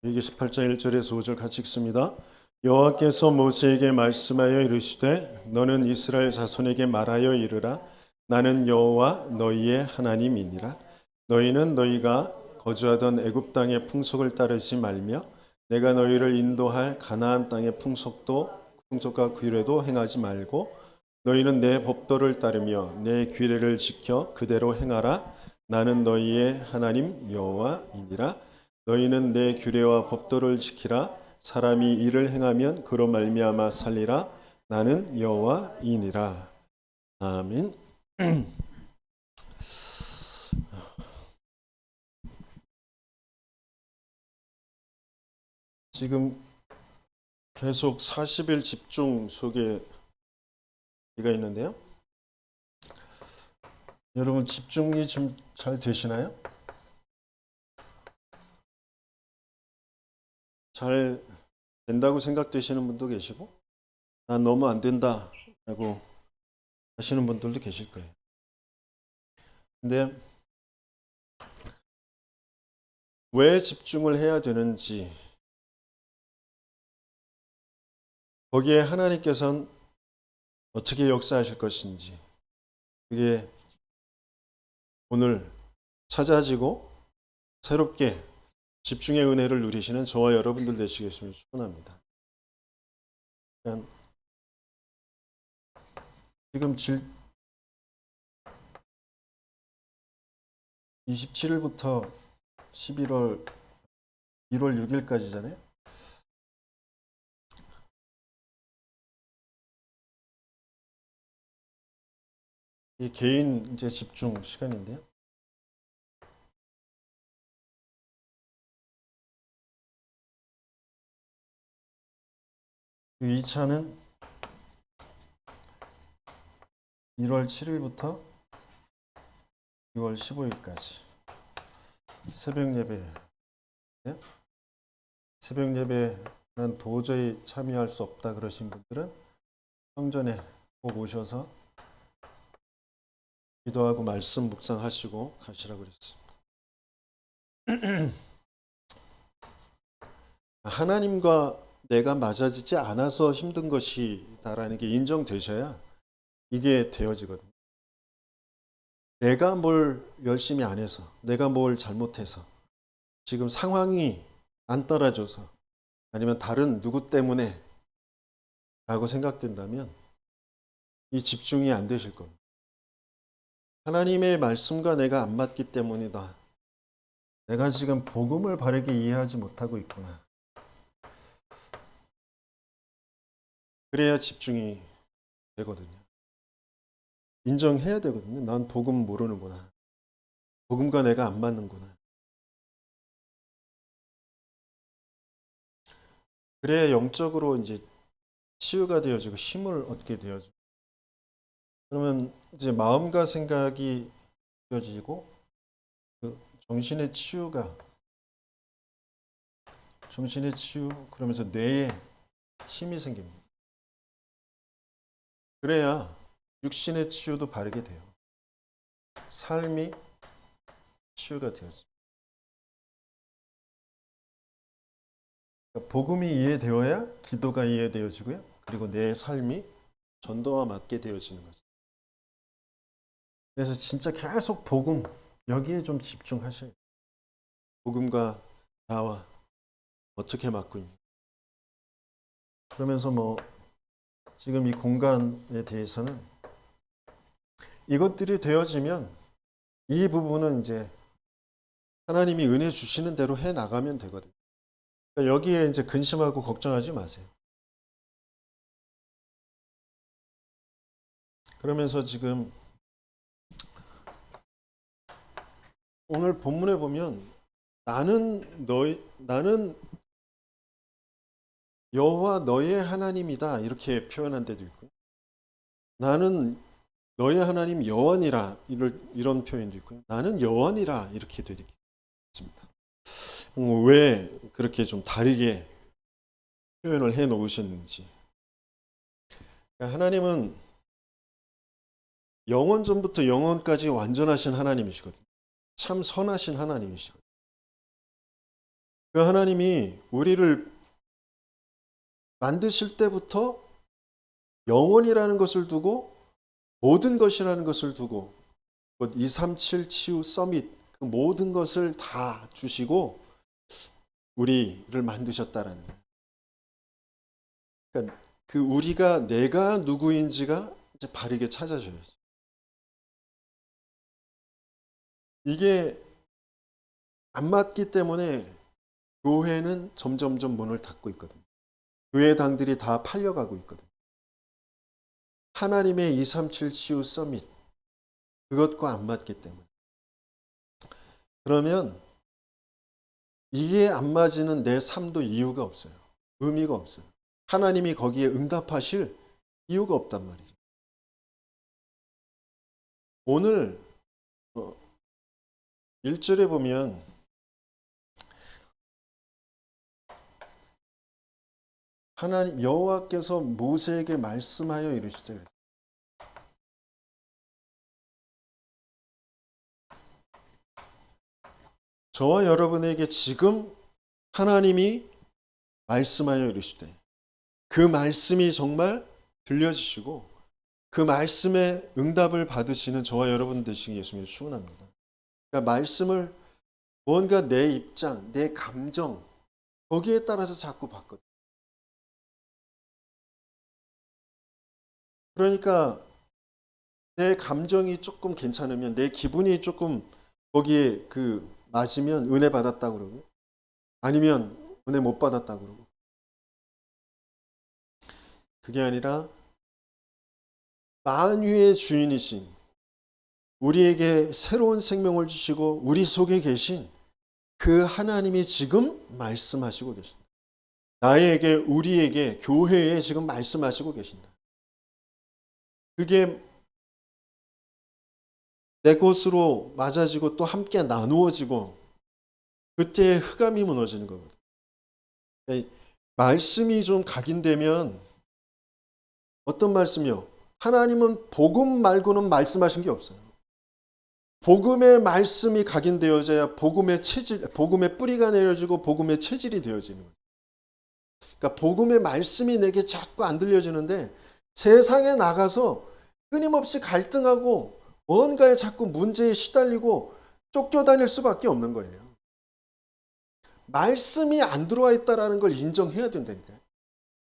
레위기 18장 1절에서 5절 같이 읽습니다. 여호와께서 모세에게 말씀하여 이르시되 너는 이스라엘 자손에게 말하여 이르라. 나는 여호와 너희의 하나님이니라. 너희는 너희가 거주하던 애굽 땅의 풍속을 따르지 말며 내가 너희를 인도할 가나안 땅의 풍속과 규례도 행하지 말고 너희는 내 법도를 따르며 내 규례를 지켜 그대로 행하라. 나는 너희의 하나님 여호와이니라. 너희는 내 규례와 법도를 지키라. 사람이 이를 행하면 그로 말미암아 살리라. 나는 여호와이니라. 아멘. 지금 계속 40일 집중 소개가 있는데요. 여러분 집중이 좀 잘 되시나요? 잘 된다고 생각되시는 분도 계시고 난 너무 안 된다 라고 하시는 분들도 계실 거예요. 근데 왜 집중을 해야 되는지, 거기에 하나님께서는 어떻게 역사하실 것인지, 그게 오늘 찾아지고 새롭게 집중의 은혜를 누리시는 저와 여러분들 되시겠음을 축원합니다. 지금 27일부터 1월 6일까지잖아요. 이 개인 이제 집중 시간인데요. 이 2차는 1월 7일부터 6월 15일까지 새벽 예배. 새벽 예배는 도저히 참여할 수 없다 그러신 분들은 성전에 꼭 오셔서 기도하고 말씀 묵상하시고 가시라고 그랬습니다. 하나님과 내가 맞아지지 않아서 힘든 것이다라는 게 인정되셔야 이게 되어지거든요. 내가 뭘 열심히 안 해서, 내가 뭘 잘못해서, 지금 상황이 안 따라줘서, 아니면 다른 누구 때문에 라고 생각된다면 이 집중이 안 되실 겁니다. 하나님의 말씀과 내가 안 맞기 때문이다. 내가 지금 복음을 바르게 이해하지 못하고 있구나. 그래야 집중이 되거든요. 인정해야 되거든요. 난 복음 모르는구나. 복음과 내가 안 맞는구나. 그래야 영적으로 이제 치유가 되어지고 힘을 얻게 되어지고, 그러면 이제 마음과 생각이 되어지고 그 정신의 치유, 그러면서 뇌에 힘이 생깁니다. 그래야 육신의 치유도 바르게 돼요. 삶이 치유가 되어집니다. 복음이 이해되어야 기도가 이해되어지고요. 그리고 내 삶이 전도와 맞게 되어지는 거죠. 그래서 진짜 계속 복음, 여기에 좀 집중하셔야 돼요. 복음과 나와 어떻게 맞고 있는지. 그러면서 지금 이 공간에 대해서는 이것들이 되어지면 이 부분은 이제 하나님이 은혜 주시는 대로 해 나가면 되거든요. 그러니까 여기에 이제 근심하고 걱정하지 마세요. 그러면서 지금 오늘 본문에 보면 나는 여호와 너의 하나님이다 이렇게 표현한 데도 있고, 나는 너의 하나님 여호와니라 이런 표현도 있고요. 나는 여호와니라 이렇게 되어 있습니다. 왜 그렇게 좀 다르게 표현을 해 놓으셨는지. 하나님은 영원 전부터 영원까지 완전하신 하나님이시거든요. 참 선하신 하나님이시거든요. 그 하나님이 우리를 만드실 때부터 영혼이라는 것을 두고 모든 것이라는 것을 두고 237 치유 서밋 그 모든 것을 다 주시고 우리를 만드셨다라는 거예요. 그러니까 그 우리가 내가 누구인지가 이제 바르게 찾아져야죠. 이게 안 맞기 때문에 교회는 점점점 문을 닫고 있거든요. 교회당들이 다 팔려가고 있거든요. 하나님의 237 치유 서밋 그것과 안 맞기 때문에. 그러면 이게 안 맞는 내 삶도 이유가 없어요. 의미가 없어요. 하나님이 거기에 응답하실 이유가 없단 말이죠. 오늘 1절에 보면 하나님 여호와께서 모세에게 말씀하여 이르시되 저와 여러분에게 지금 하나님이 말씀하여 이르시되 그 말씀이 정말 들려지시고 그 말씀에 응답을 받으시는 저와 여러분 되시기 예수님을 축원합니다. 그러니까 말씀을 뭔가 내 입장, 내 감정 거기에 따라서 자꾸 바꿔. 그러니까 내 감정이 조금 괜찮으면 내 기분이 조금 거기에 맞으면 은혜 받았다 그러고 아니면 은혜 못 받았다 그러고 그게 아니라 만유의 주인이신 우리에게 새로운 생명을 주시고 우리 속에 계신 그 하나님이 지금 말씀하시고 계신다. 나에게 우리에게 교회에 지금 말씀하시고 계신다. 그게 내 것으로 맞아지고 또 함께 나누어지고 그때 흑암이 무너지는 거거든. 말씀이 좀 각인되면 어떤 말씀이요? 하나님은 복음 말고는 말씀하신 게 없어요. 복음의 말씀이 각인되어져야 복음의 체질, 복음의 뿌리가 내려지고 복음의 체질이 되어지는 거예요. 그러니까 복음의 말씀이 내게 자꾸 안 들려지는데 세상에 나가서 끊임없이 갈등하고 뭔가에 자꾸 문제에 시달리고 쫓겨다닐 수밖에 없는 거예요. 말씀이 안 들어와 있다는 걸 인정해야 된다니까요.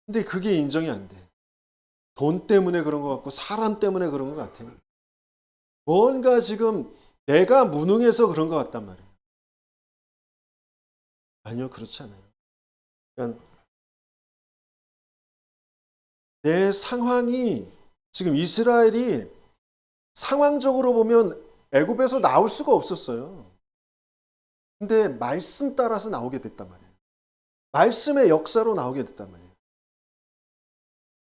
근데 그게 인정이 안 돼. 돈 때문에 그런 것 같고 사람 때문에 그런 것 같아요. 뭔가 지금 내가 무능해서 그런 것 같단 말이에요. 아니요, 그렇지 않아요. 그러니까 내 상황이 지금 이스라엘이 상황적으로 보면 애굽에서 나올 수가 없었어요. 근데 말씀 따라서 나오게 됐단 말이에요. 말씀의 역사로 나오게 됐단 말이에요.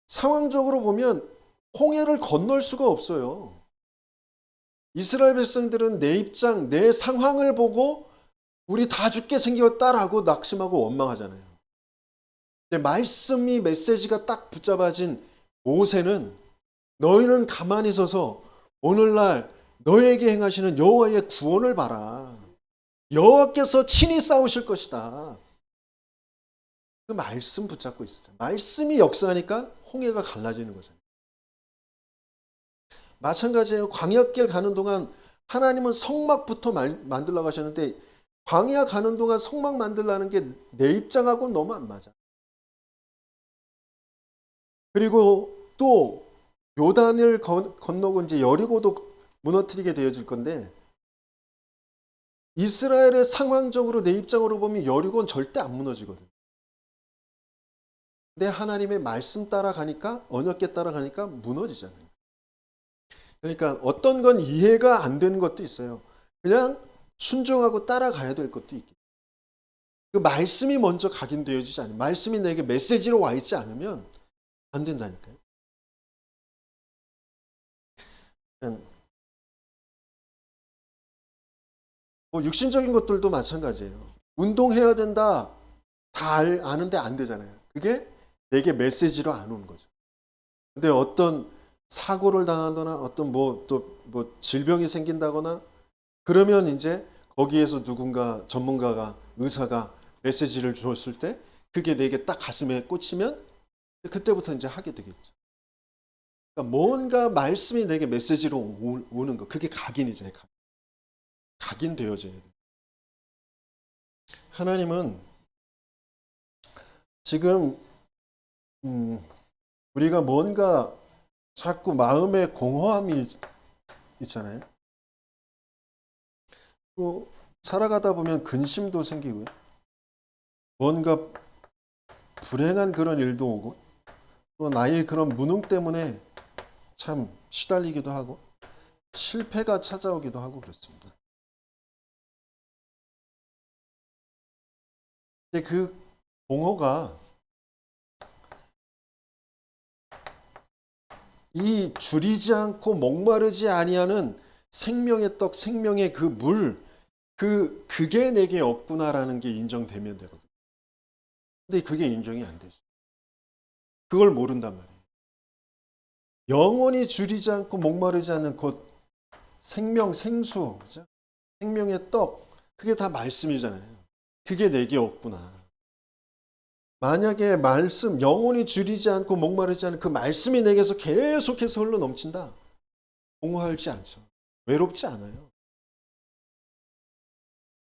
상황적으로 보면 홍해를 건널 수가 없어요. 이스라엘 백성들은 내 입장, 내 상황을 보고 우리 다 죽게 생겼다라고 낙심하고 원망하잖아요. 근데 말씀이 메시지가 딱 붙잡아진 모세는 너희는 가만히 서서 오늘날 너에게 행하시는 여호와의 구원을 봐라. 여호와께서 친히 싸우실 것이다. 그 말씀 붙잡고 있었죠. 말씀이 역사하니까 홍해가 갈라지는 거잖아요. 마찬가지예요. 광야길 가는 동안 하나님은 성막부터 만들려고 하셨는데 광야 가는 동안 성막 만들라는 게 내 입장하고는 너무 안 맞아. 그리고 또 요단을 건너고 이제 여리고도 무너뜨리게 되어질 건데 이스라엘의 상황적으로 내 입장으로 보면 여리고는 절대 안 무너지거든. 근데 하나님의 말씀 따라가니까 언약궤 따라가니까 무너지잖아요. 그러니까 어떤 건 이해가 안 되는 것도 있어요. 그냥 순종하고 따라가야 될 것도 있고. 그 말씀이 먼저 각인되어지지 않으면 말씀이 내게 메시지로 와 있지 않으면 안 된다니까요. 뭐 육신적인 것들도 마찬가지예요. 운동해야 된다 다 아는데 안 되잖아요. 그게 내게 메시지로 안 오는 거죠. 근데 어떤 사고를 당하거나 어떤 뭐 질병이 생긴다거나 그러면 이제 거기에서 누군가 전문가가 의사가 메시지를 줬을 때 그게 내게 딱 가슴에 꽂히면 그때부터 이제 하게 되겠죠. 그러니까 뭔가 말씀이 내게 메시지로 오는 거, 그게 각인이잖아요. 각인되어져야 돼요. 하나님은 지금 우리가 뭔가 자꾸 마음에 공허함이 있잖아요. 또 살아가다 보면 근심도 생기고요. 뭔가 불행한 그런 일도 오고 또 나의 그런 무능 때문에 참 시달리기도 하고 실패가 찾아오기도 하고 그렇습니다. 근데 그 공허가 이 줄이지 않고 목마르지 아니하는 생명의 떡, 생명의 그 물, 그게 내게 없구나라는 게 인정되면 되거든요. 근데 그게 인정이 안 되죠. 그걸 모른단 말이에요. 영원히 줄이지 않고 목마르지 않는 곧 생명, 생수, 그죠? 생명의 떡, 그게 다 말씀이잖아요. 그게 내게 없구나. 만약에 말씀, 영원히 줄이지 않고 목마르지 않은 그 말씀이 내게서 계속해서 흘러 넘친다. 공허하지 않죠. 외롭지 않아요.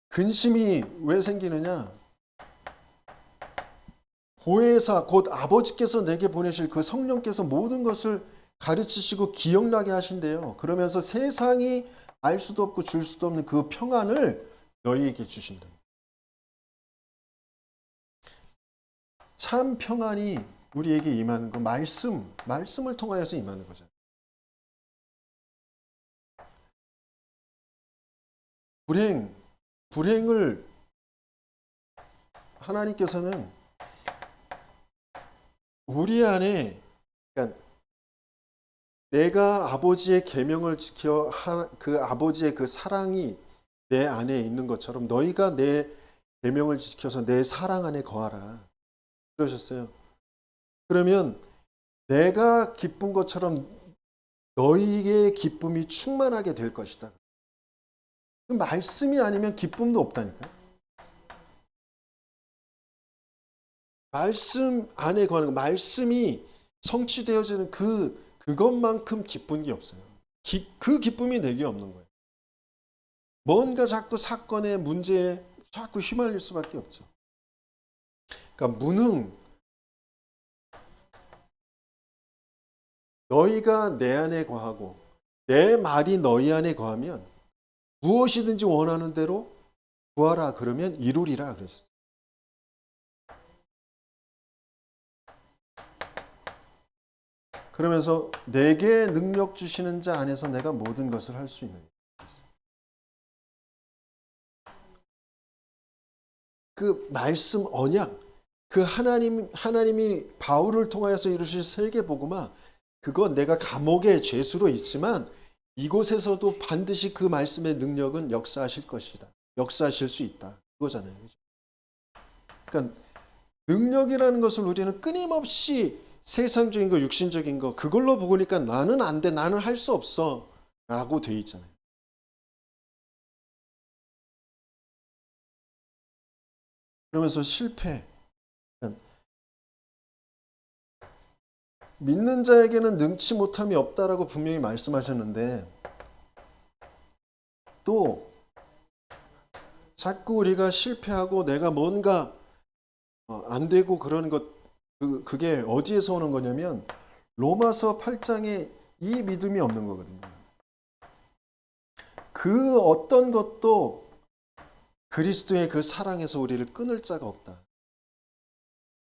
근심이 왜 생기느냐? 보혜사 곧 아버지께서 내게 보내실 그 성령께서 모든 것을 가르치시고 기억나게 하신대요. 그러면서 세상이 알 수도 없고 줄 수도 없는 그 평안을 너희에게 주신다. 참 평안이 우리에게 임하는 거 말씀을 통하여서 임하는 거죠. 불행을 하나님께서는 우리 안에, 그러니까 내가 아버지의 계명을 지켜 그 아버지의 그 사랑이 내 안에 있는 것처럼 너희가 내 계명을 지켜서 내 사랑 안에 거하라. 그러셨어요. 그러면 내가 기쁜 것처럼 너희의 기쁨이 충만하게 될 것이다. 그 말씀이 아니면 기쁨도 없다니까. 말씀 안에 거하는 말씀이 성취되어지는 그것만큼 기쁜 게 없어요. 그 기쁨이 내게 없는 거예요. 뭔가 자꾸 사건에 문제에 자꾸 휘말릴 수밖에 없죠. 그러니까 무능, 너희가 내 안에 거하고 내 말이 너희 안에 거하면 무엇이든지 원하는 대로 구하라 그러면 이루리라 그러셨어요. 그러면서 내게 능력 주시는 자 안에서 내가 모든 것을 할 수 있는. 그 말씀 언약, 그 하나님이 바울을 통하여서 이루실 세계 복음화, 그건 내가 감옥의 죄수로 있지만 이곳에서도 반드시 그 말씀의 능력은 역사하실 것이다. 역사하실 수 있다. 그거잖아요. 그러니까 능력이라는 것을 우리는 끊임없이 세상적인 거, 육신적인 거, 그걸로 보니까 나는 안 돼, 나는 할 수 없어 라고 돼 있잖아요. 그러면서 실패. 믿는 자에게는 능치 못함이 없다라고 분명히 말씀하셨는데 또 자꾸 우리가 실패하고 내가 뭔가 안 되고 그러는 것 그게 어디에서 오는 거냐면 로마서 8장에 이 믿음이 없는 거거든요. 그 어떤 것도 그리스도의 그 사랑에서 우리를 끊을 자가 없다.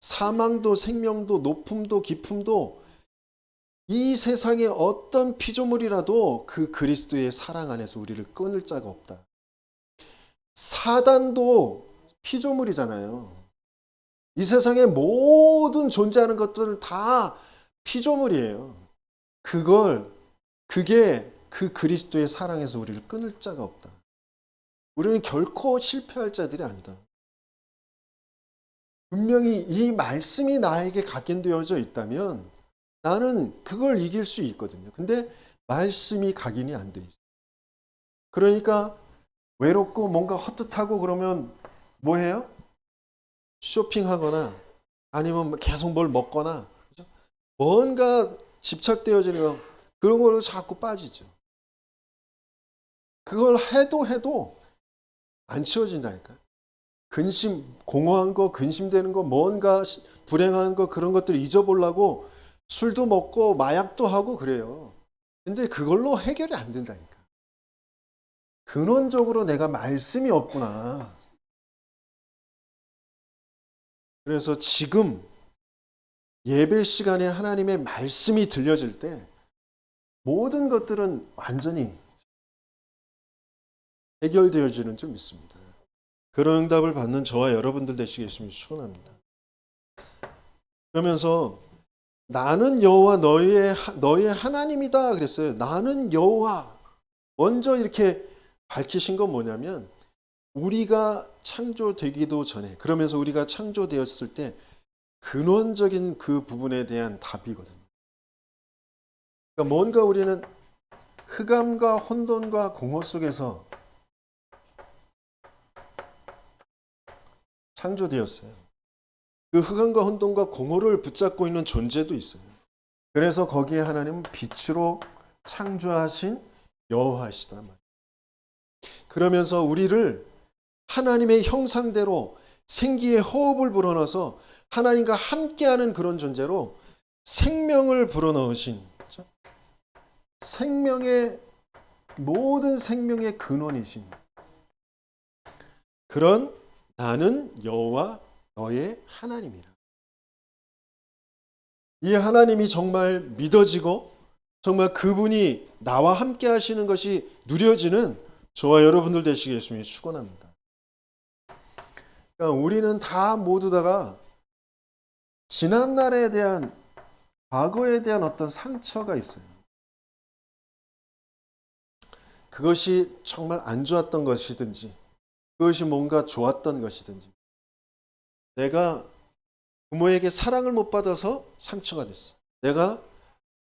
사망도 생명도 높음도 깊음도 이 세상의 어떤 피조물이라도 그 그리스도의 사랑 안에서 우리를 끊을 자가 없다. 사단도 피조물이잖아요. 이 세상의 모든 존재하는 것들은 다 피조물이에요. 그게 그 그리스도의 사랑에서 우리를 끊을 자가 없다. 우리는 결코 실패할 자들이 아니다. 분명히 이 말씀이 나에게 각인되어져 있다면 나는 그걸 이길 수 있거든요. 근데 말씀이 각인이 안 돼 있어요. 그러니까 외롭고 뭔가 헛헛하고 그러면 뭐 해요? 쇼핑하거나 아니면 계속 뭘 먹거나, 그죠? 뭔가 집착되어지는 거, 그런 걸로 자꾸 빠지죠. 그걸 해도 안 치워진다니까. 공허한 거, 근심되는 거, 뭔가 불행한 거, 그런 것들 잊어보려고 술도 먹고 마약도 하고 그래요. 근데 그걸로 해결이 안 된다니까. 근원적으로 내가 말씀이 없구나. 그래서 지금 예배 시간에 하나님의 말씀이 들려질 때 모든 것들은 완전히 해결되어지는 줄 믿습니다. 그런 응답을 받는 저와 여러분들 되시겠으면 축원합니다. 그러면서 나는 여호와 너의 하나님이다 그랬어요. 나는 여호와. 먼저 이렇게 밝히신 건 뭐냐면 우리가 창조되기도 전에, 그러면서 우리가 창조되었을 때 근원적인 그 부분에 대한 답이거든요. 그러니까 뭔가 우리는 흑암과 혼돈과 공허 속에서 창조되었어요. 그 흑암과 혼돈과 공허를 붙잡고 있는 존재도 있어요. 그래서 거기에 하나님은 빛으로 창조하신 여호와시다 말이에요. 그러면서 우리를 하나님의 형상대로 생기의 호흡을 불어넣어서 하나님과 함께하는 그런 존재로 생명을 불어넣으신, 그렇죠? 모든 생명의 근원이신 그런 나는 여호와 너의 하나님이라. 이 하나님이 정말 믿어지고 정말 그분이 나와 함께 하시는 것이 누려지는 저와 여러분들 되시겠으면 축원합니다. 그러니까 우리는 다 모두 다가 지난 날에 대한, 과거에 대한 어떤 상처가 있어요. 그것이 정말 안 좋았던 것이든지 그것이 뭔가 좋았던 것이든지, 내가 부모에게 사랑을 못 받아서 상처가 됐어. 내가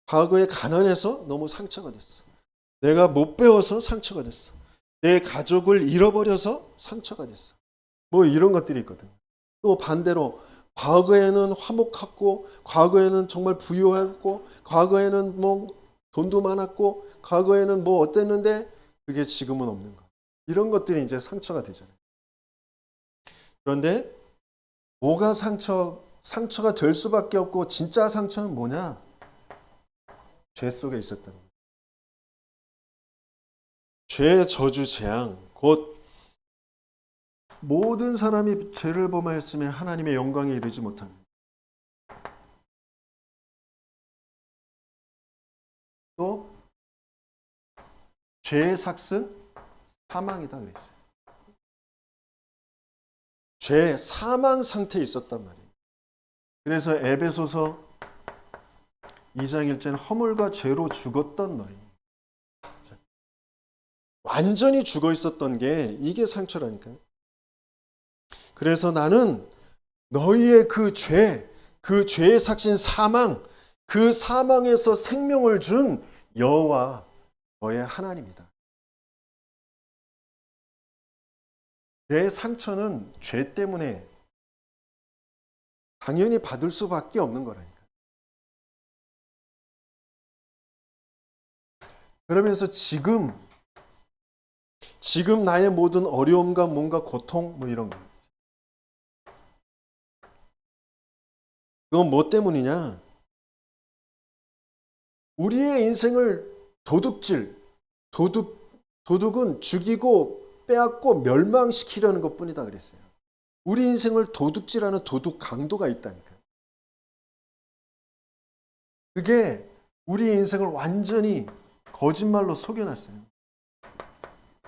과거에 가난해서 너무 상처가 됐어. 내가 못 배워서 상처가 됐어. 내 가족을 잃어버려서 상처가 됐어. 뭐 이런 것들이 있거든요. 또 반대로 과거에는 화목했고, 과거에는 정말 부유했고, 과거에는 뭐 돈도 많았고, 과거에는 뭐 어땠는데 그게 지금은 없는 거. 이런 것들이 이제 상처가 되잖아요. 그런데 뭐가 상처가 될 수밖에 없고, 진짜 상처는 뭐냐? 죄 속에 있었다는 거예요. 죄의 저주 재앙, 곧 모든 사람이 죄를 범하였으면 하나님의 영광에 이르지 못합니다. 또 죄의 삭은 사망이다 그랬어요. 죄, 사망 상태에 있었단 말이에요. 그래서 에베소서 2장 1절은 허물과 죄로 죽었던 너희. 완전히 죽어 있었던 게 이게 상처라니까요. 그래서 나는 너희의 그 죄의 삭신 사망, 그 사망에서 생명을 준 여호와 너의 하나님이다. 내 상처는 죄 때문에 당연히 받을 수밖에 없는 거라니까. 그러면서 지금 나의 모든 어려움과 뭔가 고통 뭐 이런 거. 그건 뭐 때문이냐? 우리의 인생을 도둑은 죽이고 빼앗고 멸망시키려는 것뿐이다 그랬어요. 우리 인생을 도둑질하는 도둑 강도가 있다니까요. 그게 우리 인생을 완전히 거짓말로 속여놨어요.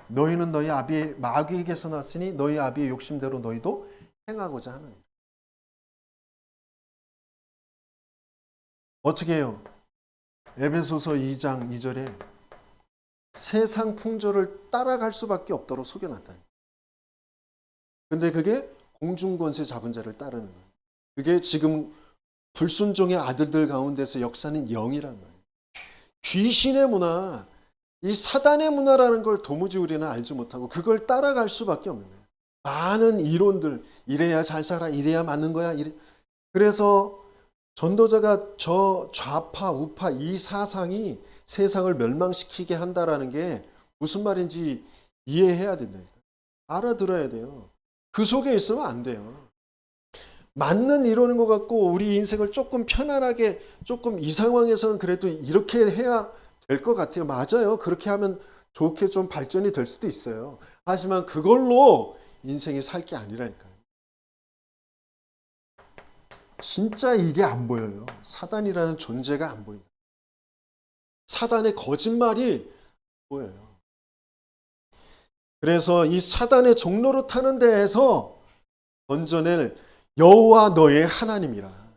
너희는 너희 아비의 마귀에게서 났으니 너희 아비의 욕심대로 너희도 행하고자 하느니라. 어떻게 해요? 에베소서 2장 2절에 세상 풍조를 따라갈 수밖에 없도록 속여놨다니. 근데 그게 공중권세 잡은 자를 따르는 거예요. 그게 지금 불순종의 아들들 가운데서 역사는 영이란 말이에요. 귀신의 문화, 이 사단의 문화라는 걸 도무지 우리는 알지 못하고 그걸 따라갈 수밖에 없는 거예요. 많은 이론들, 이래야 잘 살아, 이래야 맞는 거야. 그래서 전도자가 저 좌파, 우파 이 사상이 세상을 멸망시키게 한다라는 게 무슨 말인지 이해해야 된다니까. 알아들어야 돼요. 그 속에 있으면 안 돼요. 맞는 이론인 것 같고 우리 인생을 조금 편안하게 조금 이 상황에서는 그래도 이렇게 해야 될 것 같아요. 맞아요. 그렇게 하면 좋게 좀 발전이 될 수도 있어요. 하지만 그걸로 인생이 살 게 아니라니까요. 진짜 이게 안 보여요. 사단이라는 존재가 안 보인다. 사단의 거짓말이 보여요. 그래서 이 사단의 종로로 타는 데에서 건져낼 여호와 너의 하나님이라.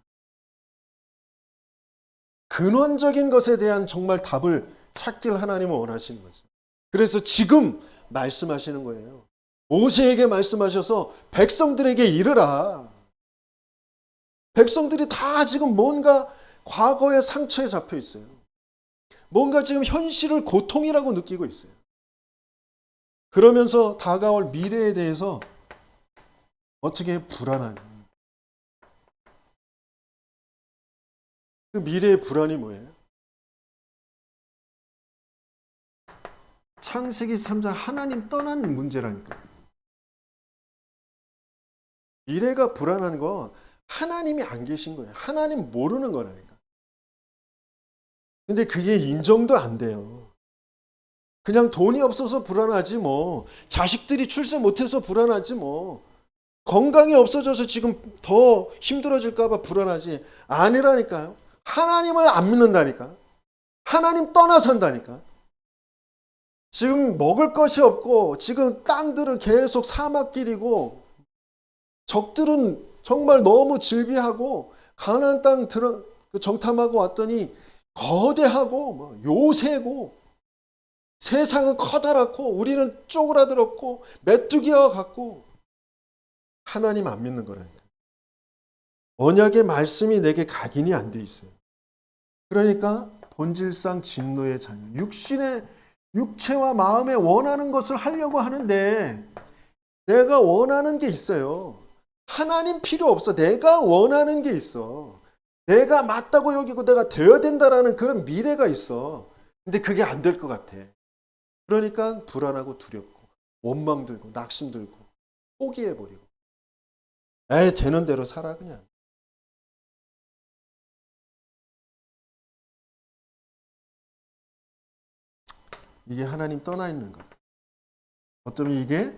근원적인 것에 대한 정말 답을 찾길 하나님은 원하시는 거죠. 그래서 지금 말씀하시는 거예요. 모세에게 말씀하셔서 백성들에게 이르라. 백성들이 다 지금 뭔가 과거의 상처에 잡혀 있어요. 뭔가 지금 현실을 고통이라고 느끼고 있어요. 그러면서 다가올 미래에 대해서 어떻게 불안하냐. 그 미래의 불안이 뭐예요? 창세기 3장 하나님 떠난 문제라니까. 미래가 불안한 건 하나님이 안 계신 거예요. 하나님 모르는 거라니까. 근데 그게 인정도 안 돼요. 그냥 돈이 없어서 불안하지 뭐. 자식들이 출세 못해서 불안하지 뭐. 건강이 없어져서 지금 더 힘들어질까 봐 불안하지. 아니라니까요. 하나님을 안 믿는다니까. 하나님 떠나 산다니까. 지금 먹을 것이 없고 지금 땅들은 계속 사막길이고 적들은 정말 너무 질비하고 가나안 땅 정탐하고 왔더니 거대하고 뭐 요새고 세상은 커다랗고 우리는 쪼그라들었고 메뚜기와 같고 하나님 안 믿는 거라니까. 언약의 말씀이 내게 각인이 안 돼 있어요. 그러니까 본질상 진노의 자녀, 육체와 마음에 원하는 것을 하려고 하는데 내가 원하는 게 있어요. 하나님 필요 없어. 내가 원하는 게 있어. 내가 맞다고 여기고 내가 되어야 된다라는 그런 미래가 있어. 근데 그게 안 될 것 같아. 그러니까 불안하고 두렵고 원망 들고 낙심 들고 포기해버리고 에이 되는 대로 살아 그냥. 이게 하나님 떠나 있는 것. 어쩌면 이게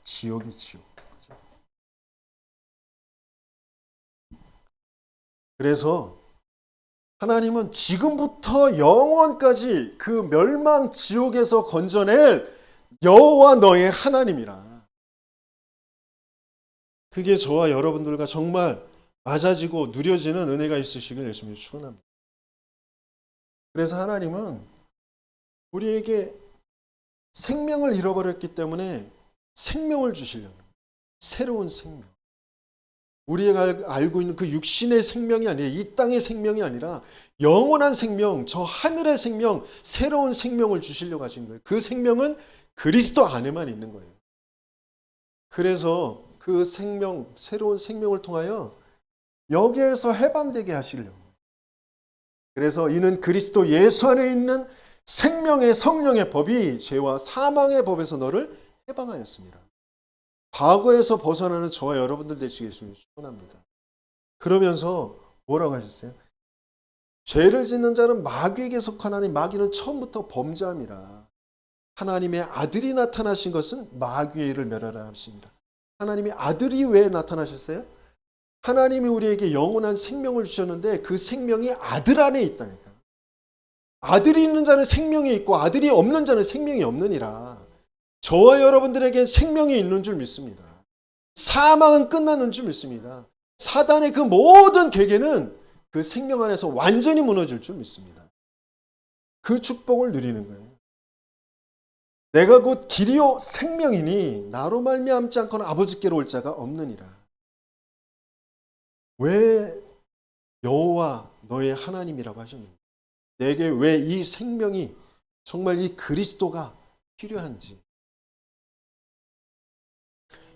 지옥이 지옥. 그래서 하나님은 지금부터 영원까지 그 멸망 지옥에서 건져낼 여호와 너의 하나님이라. 그게 저와 여러분들과 정말 맞아지고 누려지는 은혜가 있으시길 예수님이 축원합니다. 그래서 하나님은 우리에게 생명을 잃어버렸기 때문에 생명을 주시려는 새로운 생명. 우리가 알고 있는 그 육신의 생명이 아니라 이 땅의 생명이 아니라 영원한 생명, 저 하늘의 생명, 새로운 생명을 주시려고 하신 거예요. 그 생명은 그리스도 안에만 있는 거예요. 그래서 그 생명, 새로운 생명을 통하여 여기에서 해방되게 하시려고. 그래서 이는 그리스도 예수 안에 있는 생명의 성령의 법이 죄와 사망의 법에서 너를 해방하였습니다. 과거에서 벗어나는 저와 여러분들 되시겠습니다. 축원합니다. 그러면서 뭐라고 하셨어요? 죄를 짓는 자는 마귀에게 속하나니 마귀는 처음부터 범죄함이라. 하나님의 아들이 나타나신 것은 마귀를 멸하라 하십니다. 하나님의 아들이 왜 나타나셨어요? 하나님이 우리에게 영원한 생명을 주셨는데 그 생명이 아들 안에 있다니까. 아들이 있는 자는 생명이 있고 아들이 없는 자는 생명이 없느니라. 저와 여러분들에게 생명이 있는 줄 믿습니다. 사망은 끝나는 줄 믿습니다. 사단의 그 모든 계계는 그 생명 안에서 완전히 무너질 줄 믿습니다. 그 축복을 누리는 거예요. 내가 곧 길이요 생명이니 나로 말미암지 않고는 아버지께로 올 자가 없느니라. 왜 여호와 너의 하나님이라고 하셨는가? 내게 왜 이 생명이 정말 이 그리스도가 필요한지.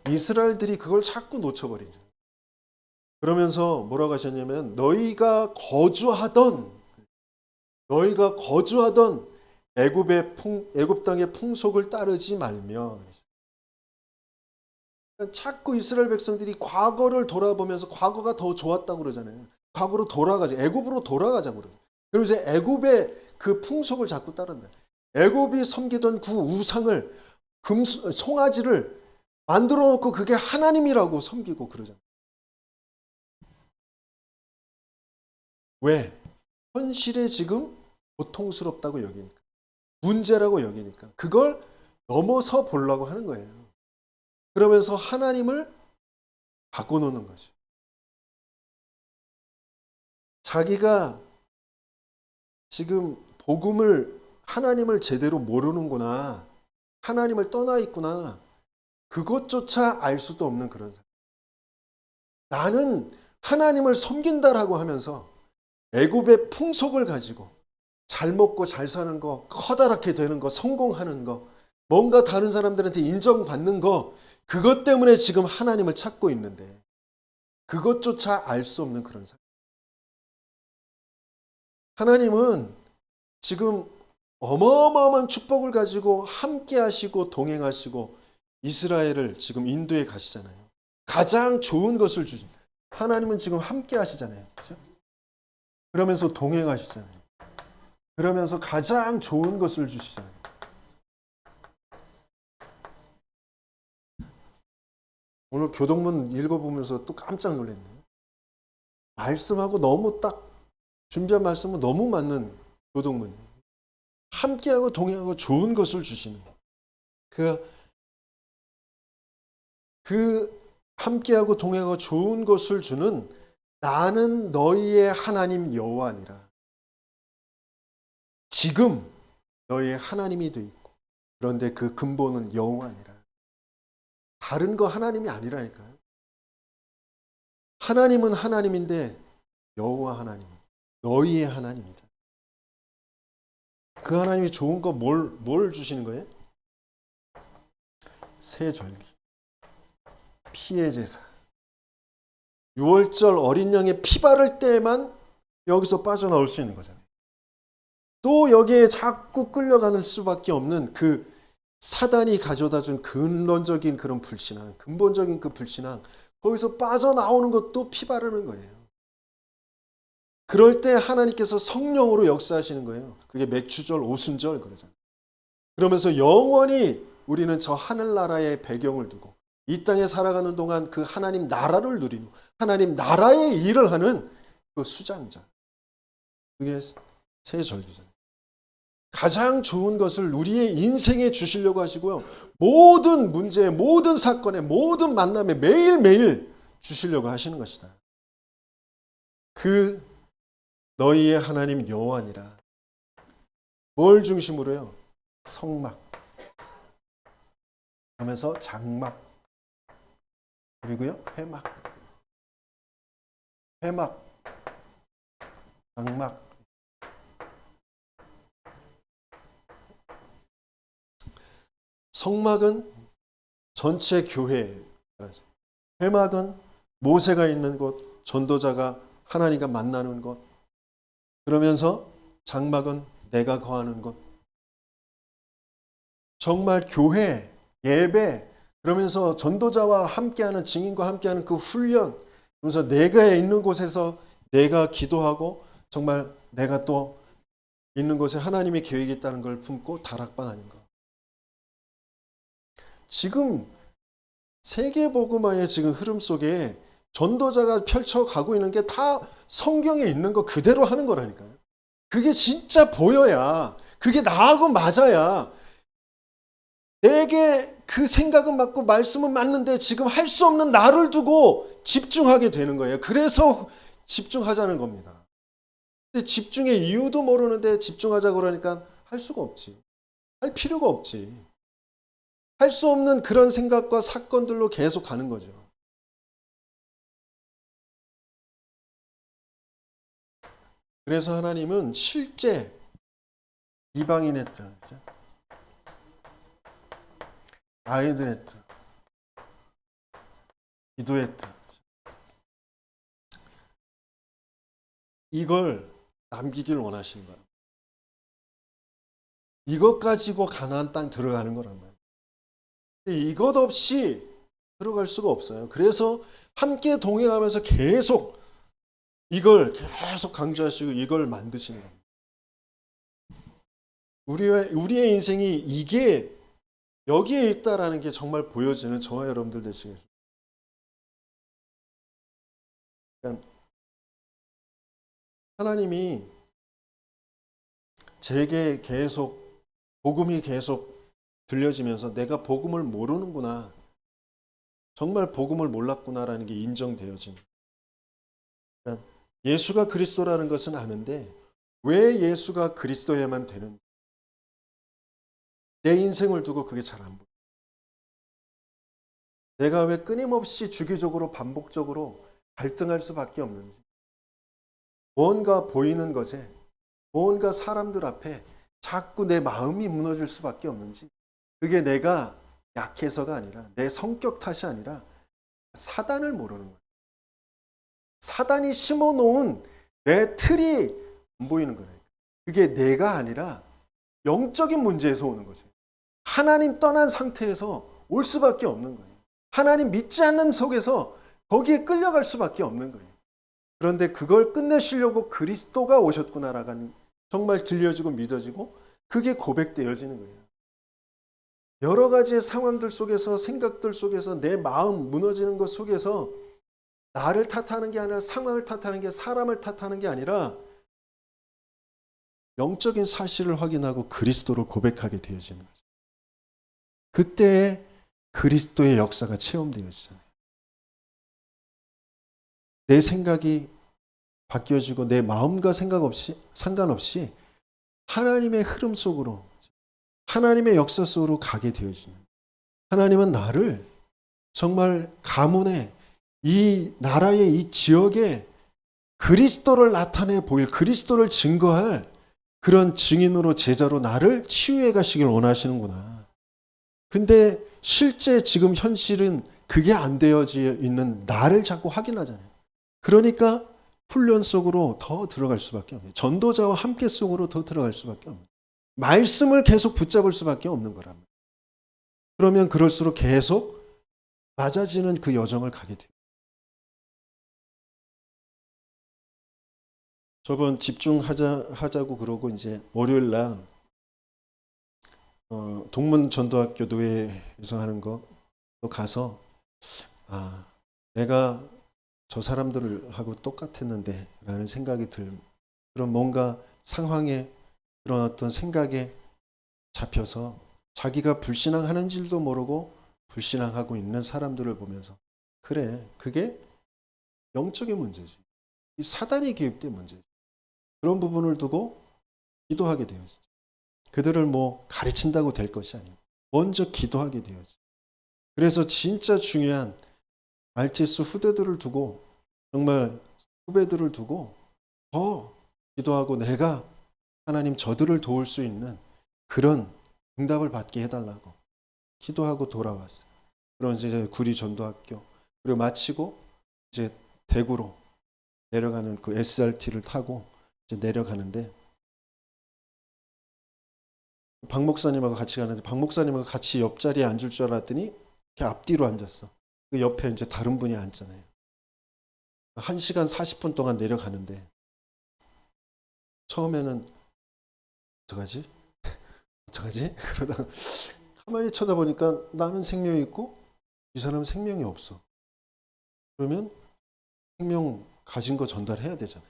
이스라엘들이 그걸 자꾸 놓쳐버리죠. 그러면서 뭐라고 하셨냐면 너희가 거주하던 애굽 땅의 풍속을 따르지 말며. 자꾸 이스라엘 백성들이 과거를 돌아보면서 과거가 더 좋았다고 그러잖아요. 과거로 돌아가자. 애굽으로 돌아가자고 그러죠. 그리고 이제 애굽의 그 풍속을 자꾸 따른다. 애굽이 섬기던 그 우상을 송아지를 만들어 놓고 그게 하나님이라고 섬기고 그러잖아요. 왜? 현실에 지금 고통스럽다고 여기니까. 문제라고 여기니까. 그걸 넘어서 보려고 하는 거예요. 그러면서 하나님을 바꿔놓는 거죠. 자기가 지금 하나님을 제대로 모르는구나. 하나님을 떠나 있구나. 그것조차 알 수도 없는 그런 사람. 나는 하나님을 섬긴다라고 하면서 애굽의 풍속을 가지고 잘 먹고 잘 사는 거, 커다랗게 되는 거, 성공하는 거, 뭔가 다른 사람들한테 인정받는 거, 그것 때문에 지금 하나님을 찾고 있는데 그것조차 알 수 없는 그런 사람. 하나님은 지금 어마어마한 축복을 가지고 함께 하시고 동행하시고 이스라엘을 지금 인도에 가시잖아요. 가장 좋은 것을 주신 하나님은 지금 함께 하시잖아요. 그렇죠? 그러면서 동행하시잖아요. 그러면서 가장 좋은 것을 주시잖아요. 오늘 교동문 읽어보면서 또 깜짝 놀랐네요. 말씀하고 너무 딱 준비한 말씀은 너무 맞는 교동문이에요. 함께하고 동행하고 좋은 것을 주시는 그 함께하고 동행하고 좋은 것을 주는 나는 너희의 하나님 여호와니라. 지금 너희의 하나님이 돼 있고 그런데 그 근본은 여호와니라. 다른 거 하나님이 아니라니까요. 하나님은 하나님인데 여호와 하나님, 너희의 하나님이다. 그 하나님이 좋은 거 뭘 주시는 거예요? 새 절기, 피의 제사, 유월절 어린 양의 피 바를 때만 여기서 빠져나올 수 있는 거잖아요. 또 여기에 자꾸 끌려가는 수밖에 없는 그 사단이 가져다 준 근본적인 그런 불신앙, 근본적인 그 불신앙, 거기서 빠져나오는 것도 피 바르는 거예요. 그럴 때 하나님께서 성령으로 역사하시는 거예요. 그게 맥추절, 오순절 그러잖아요. 그러면서 영원히 우리는 저 하늘나라의 배경을 두고 이 땅에 살아가는 동안 그 하나님 나라를 누리는 하나님 나라의 일을 하는 그 수장자. 그게 새 절기잖아요. 가장 좋은 것을 우리의 인생에 주시려고 하시고요. 모든 문제, 모든 사건에, 모든 만남에 매일매일 주시려고 하시는 것이다. 그 너희의 하나님 여호와니라. 뭘 중심으로요? 성막, 하면서 장막, 그리고요 회막, 장막. 성막은 전체 교회, 회막은 모세가 있는 곳, 전도자가 하나님과 만나는 곳, 그러면서 장막은 내가 거하는 곳. 정말 교회, 예배, 그러면서 전도자와 함께하는, 증인과 함께하는 그 훈련, 그래서 내가 있는 곳에서 내가 기도하고 정말 내가 또 있는 곳에 하나님의 계획이 있다는 걸 품고 다락방하는 것. 지금 세계복음화의 지금 흐름 속에 전도자가 펼쳐가고 있는 게 다 성경에 있는 거 그대로 하는 거라니까요. 그게 진짜 보여야, 그게 나하고 맞아야 내게 그 생각은 맞고 말씀은 맞는데 지금 할 수 없는 나를 두고 집중하게 되는 거예요. 그래서 집중하자는 겁니다. 근데 집중의 이유도 모르는데 집중하자 그러니까 할 수가 없지. 할 필요가 없지. 할 수 없는 그런 생각과 사건들로 계속 가는 거죠. 그래서 하나님은 실제 이방인의 뜻, 아이들의 뜻, 기도했다. 이걸 남기길 원하시는 거야. 이것 가지고 가나안 땅 들어가는 거란 말이에요. 이것 없이 들어갈 수가 없어요. 그래서 함께 동행하면서 계속 이걸 계속 강조하시고 이걸 만드시는 겁니다. 우리의 인생이 이게 여기에 있다라는 게 정말 보여지는 저와 여러분들 되시겠습니다. 그러니까 하나님이 제게 계속 복음이 계속 들려지면서 내가 복음을 모르는구나, 정말 복음을 몰랐구나라는 게 인정되어집니다. 그러니까 예수가 그리스도라는 것은 아는데 왜 예수가 그리스도야만 되는지 내 인생을 두고 그게 잘 안 보여요. 내가 왜 끊임없이 주기적으로 반복적으로 갈등할 수밖에 없는지, 뭔가 보이는 것에, 뭔가 사람들 앞에 자꾸 내 마음이 무너질 수밖에 없는지, 그게 내가 약해서가 아니라 내 성격 탓이 아니라 사단을 모르는 거예요. 사단이 심어놓은 내 틀이 안 보이는 거예요. 그게 내가 아니라 영적인 문제에서 오는 거죠. 하나님 떠난 상태에서 올 수밖에 없는 거예요. 하나님 믿지 않는 속에서 거기에 끌려갈 수밖에 없는 거예요. 그런데 그걸 끝내시려고 그리스도가 오셨구나라는 정말 들려지고 믿어지고 그게 고백되어지는 거예요. 여러 가지의 상황들 속에서, 생각들 속에서, 내 마음 무너지는 것 속에서 나를 탓하는 게 아니라, 상황을 탓하는 게, 사람을 탓하는 게 아니라 영적인 사실을 확인하고 그리스도를 고백하게 되어지는 거죠. 그때 그리스도의 역사가 체험되어지잖아요. 내 생각이 바뀌어지고 내 마음과 상관없이 하나님의 흐름 속으로, 하나님의 역사 속으로 가게 되어지는, 하나님은 나를 정말 가문에, 이 나라의 이 지역에 그리스도를 나타내 보일, 그리스도를 증거할 그런 증인으로, 제자로 나를 치유해 가시길 원하시는구나. 근데 실제 지금 현실은 그게 안 되어져 있는 나를 자꾸 확인하잖아요. 그러니까 훈련 속으로 더 들어갈 수밖에 없어요. 전도자와 함께 속으로 더 들어갈 수밖에 없어요. 말씀을 계속 붙잡을 수밖에 없는 거랍니다. 그러면 그럴수록 계속 맞아지는 그 여정을 가게 돼요. 저번 집중하자고 그러고 이제 월요일 날 동문전도학교 노회에서 하는 거 가서 내가 저 사람들하고 똑같았는데 라는 생각이 그런 뭔가 상황에, 그런 어떤 생각에 잡혀서 자기가 불신앙하는 줄도 모르고 불신앙하고 있는 사람들을 보면서, 그래, 그게 영적인 문제지, 이 사단이 개입된 문제지. 그런 부분을 두고 기도하게 되어지. 그들을 뭐 가르친다고 될 것이 아니고 먼저 기도하게 되어지. 그래서 진짜 중요한 RTS 후대들을 두고, 정말 후배들을 두고 더 기도하고 내가 하나님 저들을 도울 수 있는 그런 응답을 받게 해달라고 기도하고 돌아왔어요. 그럼 이제 구리 전도학교, 그리고 마치고 이제 대구로 내려가는 그 SRT를 타고 이제 내려가는데, 박 목사님하고 같이 가는데, 박 목사님하고 같이 옆자리에 앉을 줄 알았더니 이렇게 앞뒤로 앉았어. 그 옆에 이제 다른 분이 앉잖아요. 1시간 40분 동안 내려가는데 처음에는 어떡하지? 그러다가 가만히 쳐다보니까 나는 생명이 있고 이 사람은 생명이 없어. 그러면 생명 가진 거 전달해야 되잖아요.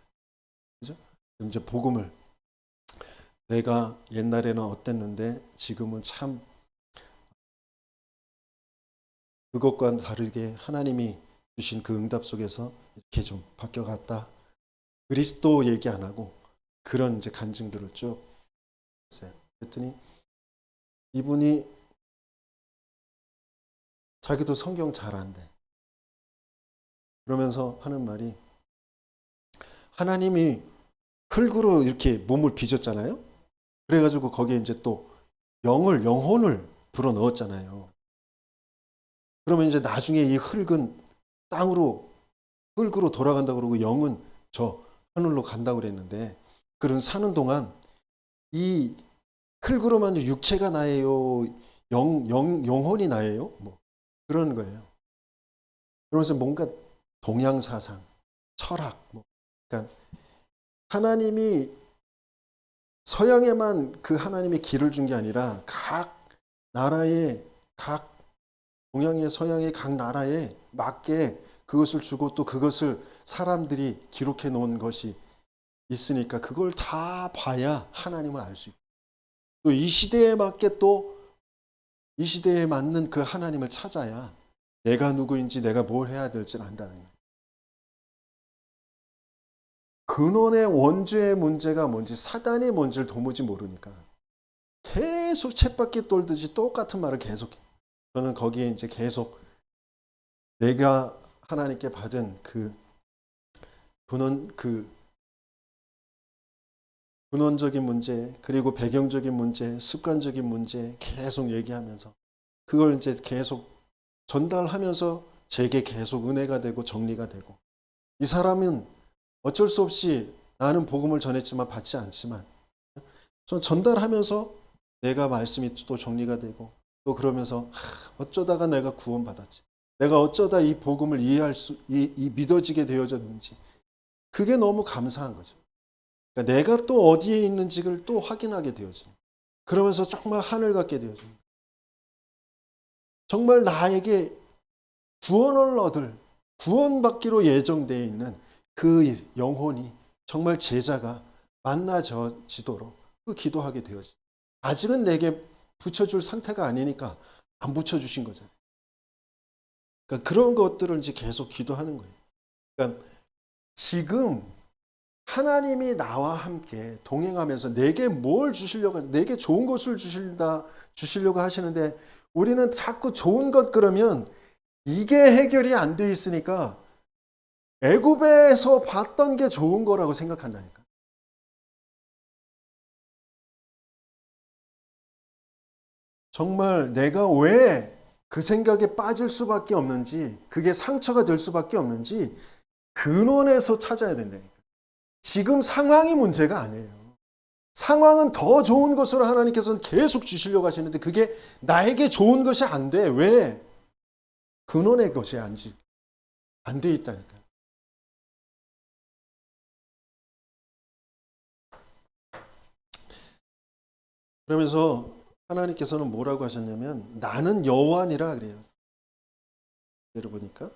그죠? 이제 복음을, 내가 옛날에는 어땠는데 지금은 참 그것과 다르게 하나님이 주신 그 응답 속에서 이렇게 좀 바뀌어갔다. 그리스도 얘기 안 하고 그런 이제 간증들을 쭉 했어요. 그랬더니 이분이 자기도 성경 잘 안대. 그러면서 하는 말이, 하나님이 흙으로 이렇게 몸을 빚었잖아요. 그래가지고 거기에 이제 또 영혼을 불어 넣었잖아요. 그러면 이제 나중에 이 흙은 땅으로 흙으로 돌아간다고 그러고 영은 저 하늘로 간다고 그랬는데, 그런 사는 동안 이 흙으로만 육체가 나예요? 영혼이 나예요? 뭐 그런 거예요. 그러면서 뭔가 동양사상, 철학, 뭐 그러니까 하나님이 서양에만 그 하나님의 길을 준 게 아니라 각 나라의 각 동양의 서양의 각 나라에 맞게 그것을 주고 또 그것을 사람들이 기록해 놓은 것이 있으니까 그걸 다 봐야 하나님을 알 수 있고, 또 이 시대에 맞게 또 이 시대에 맞는 그 하나님을 찾아야 내가 누구인지 내가 뭘 해야 될지를 안다는 거예요. 근원의 원죄의 문제가 뭔지, 사단이 뭔지를 도무지 모르니까 계속 쳇바퀴 돌듯이 똑같은 말을 계속해. 저는 거기에 이제 계속 내가 하나님께 받은 그 근원적인 문제, 그리고 배경적인 문제, 습관적인 문제 계속 얘기하면서 그걸 이제 계속 전달하면서 제게 계속 은혜가 되고 정리가 되고, 이 사람은 어쩔 수 없이 나는 복음을 전했지만 받지 않지만 전 전달하면서 내가 말씀이 또 정리가 되고, 또 그러면서 어쩌다가 내가 구원받았지, 내가 어쩌다 이 복음을 이해할 이 믿어지게 되어졌는지, 그게 너무 감사한 거죠. 그러니까 내가 또 어디에 있는지를 또 확인하게 되어져요. 그러면서 정말 하늘 같게 되어져요. 정말 나에게 구원을 얻을, 구원받기로 예정되어 있는 그 영혼이 정말 제자가 만나지도록 그 기도하게 되어져요. 아직은 내게 붙여줄 상태가 아니니까 안 붙여주신 거잖아요. 그러니까 그런 것들을 이제 계속 기도하는 거예요. 그러니까 지금 하나님이 나와 함께 동행하면서 내게 뭘 주시려고, 내게 좋은 것을 주시려고 하시는데, 우리는 자꾸 좋은 것 그러면 이게 해결이 안 돼 있으니까 애굽에서 봤던 게 좋은 거라고 생각한다니까. 정말 내가 왜 그 생각에 빠질 수밖에 없는지, 그게 상처가 될 수밖에 없는지 근원에서 찾아야 된다니까. 지금 상황이 문제가 아니에요. 상황은 더 좋은 것으로 하나님께서는 계속 주시려고 하시는데 그게 나에게 좋은 것이 안 돼. 왜? 근원의 것이 안 돼 있다니까. 그러면서 하나님께서는 뭐라고 하셨냐면 나는 여호와니라 그래요. 여러분이니까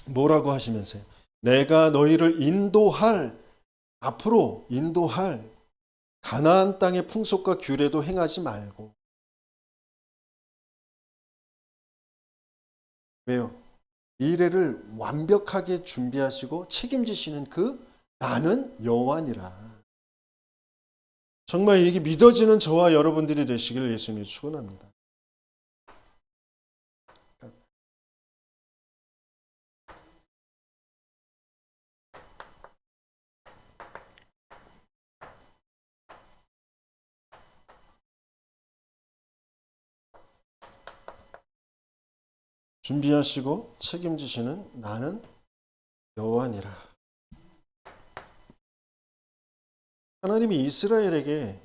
뭐라고 하시면서요? 내가 너희를 앞으로 인도할 가나안 땅의 풍속과 규례도 행하지 말고. 왜요? 미래를 완벽하게 준비하시고 책임지시는 그 나는 여호와니라. 정말 이게 믿어지는 저와 여러분들이 되시기를 예수님이 축원합니다. 준비하시고 책임지시는 나는 여호와니라. 하나님이 이스라엘에게,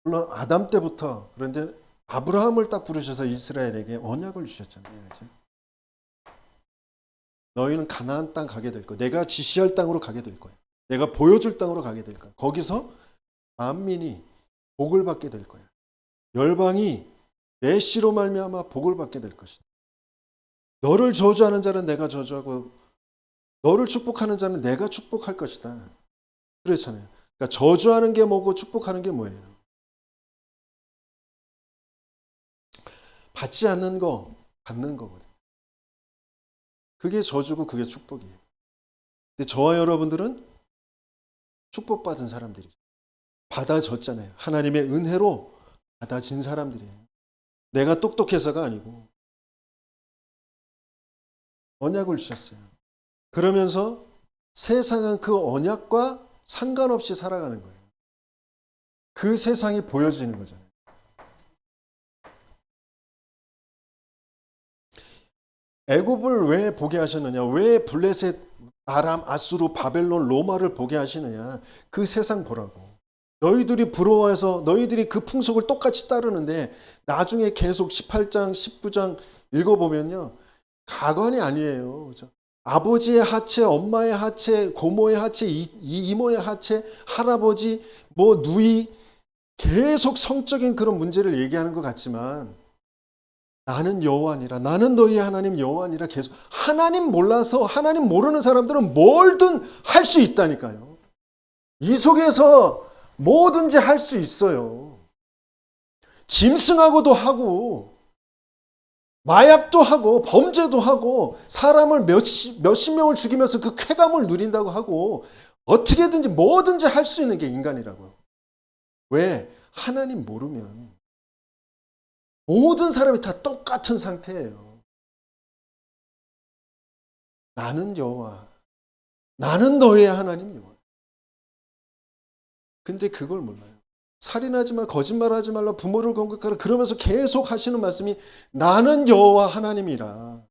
물론 아담 때부터, 그런데 아브라함을 딱 부르셔서 이스라엘에게 언약을 주셨잖아요. 그렇죠? 너희는 가나안 땅 가게 될 거야. 내가 지시할 땅으로 가게 될 거야. 내가 보여줄 땅으로 가게 될 거야. 거기서 만민이 복을 받게 될 거야. 열방이 내 씨로 말미암아 복을 받게 될 것이다. 너를 저주하는 자는 내가 저주하고 너를 축복하는 자는 내가 축복할 것이다. 그렇잖아요. 그러니까 저주하는 게 뭐고 축복하는 게 뭐예요? 받지 않는 거 받는 거거든요. 그게 저주고 그게 축복이에요. 근데 저와 여러분들은 축복받은 사람들이죠. 받아졌잖아요. 하나님의 은혜로 받아진 사람들이에요. 내가 똑똑해서가 아니고 언약을 주셨어요. 그러면서 세상은 그 언약과 상관없이 살아가는 거예요. 그 세상이 보여지는 거잖아요. 애굽을 왜 보게 하셨느냐? 왜 블레셋, 아람, 아수르, 바벨론, 로마를 보게 하시느냐? 그 세상 보라고. 너희들이 부러워해서 너희들이 그 풍속을 똑같이 따르는데 나중에 계속 18장, 19장 읽어보면요. 가관이 아니에요. 그죠? 아버지의 하체, 엄마의 하체, 고모의 하체, 이모의 하체, 할아버지, 뭐 누이, 계속 성적인 그런 문제를 얘기하는 것 같지만 나는 여호와니라, 나는 너희의 하나님 여호와니라. 계속 하나님 몰라서, 하나님 모르는 사람들은 뭐든 할 수 있다니까요. 이 속에서 뭐든지 할 수 있어요. 짐승하고도 하고 마약도 하고 범죄도 하고 사람을 몇십 명을 죽이면서 그 쾌감을 누린다고 하고 어떻게든지 뭐든지 할 수 있는 게 인간이라고요. 왜? 하나님 모르면 모든 사람이 다 똑같은 상태예요. 나는 여호와, 나는 너의 하나님 여호와. 근데 그걸 몰라요. 살인하지 마, 거짓말하지 말라, 부모를 공격하라 그러면서 계속 하시는 말씀이 나는 여호와 하나님이라.